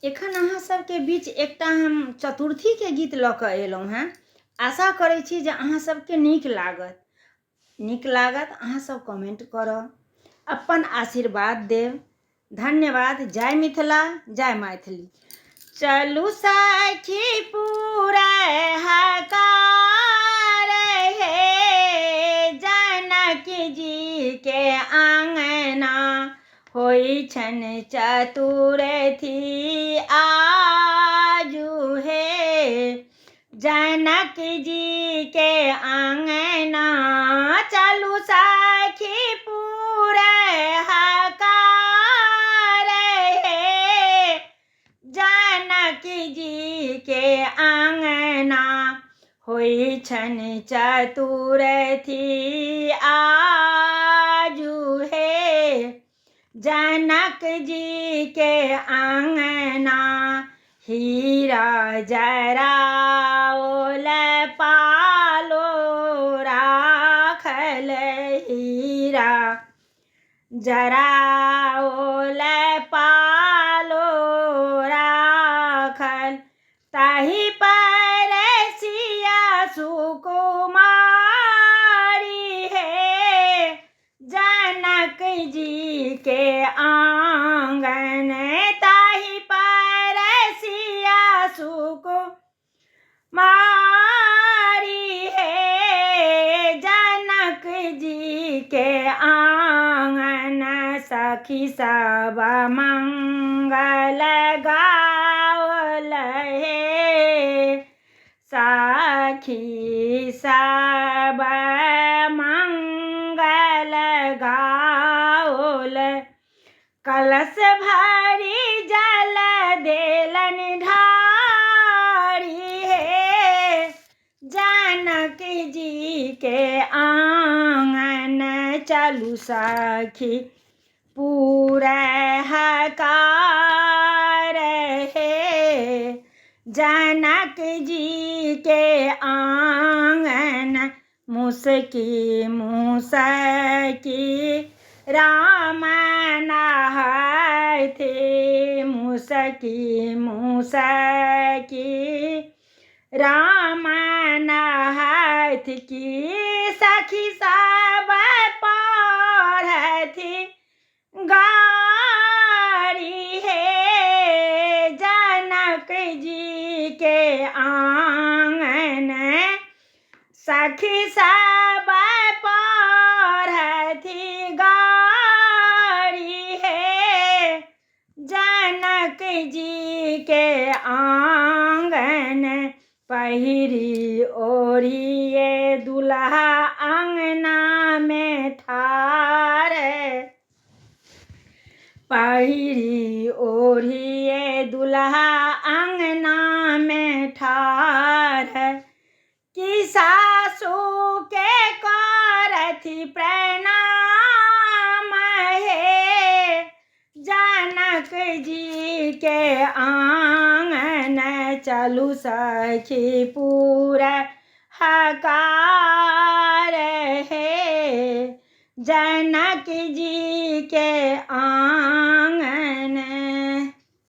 एखन अहाँ सबके बीच एकटा हम चतुर्थी के गीत लऽ कऽ एलहुँ हैं। आशा करै छी जे अहाँ सबके नीक लागत अहाँ सब कमेंट करब, अपन आशीर्वाद देब। धन्यवाद। जय मिथिला, जय मैथिली। चलू सखी पूरा हकार हे, जनक जी के आंगना होई छन चतुर्थी आजू हे। जनक जी के आंगना चलू सखी पूरा हकार हे, जनक जी के आंगना होई छन चतुर्थी आजू हे। जनक जी के आंगना हीरा जराओल पालो राखल, हीरा जराओल पालो राखल, ताहि पर सिया सुकुमारी हे। जनक जी के आंगन ताहि पर सिया सुकुमारी हे। जनक जी के आंगन सखी सब मंगल गावल हे, सखी सब मंगल गावल। कलश भरी जल देलन ढारी हे, जनक जी के आंगन चलू सखी पूरा हकार हे। जनक जी के आंगन मुसकी मुसकी राम नहाय थे, मुसकी मुसकी राम नहाय थे। की सखी सब पढ़थि गारी हे, जनक जी के आंगन सखी सब पढ़थि गारी हे। जनक जी के आंगन पहिरी ओढ़िए दुल्हा अंगना में ठाड़, पहिरी ओढ़िए दुल्हा अंगना में ठाड़। कि सासू के करथि प्रणाम हे, जनक जी के आंगन चलू सखी पूरा हकार हे। जनक जी के आंगन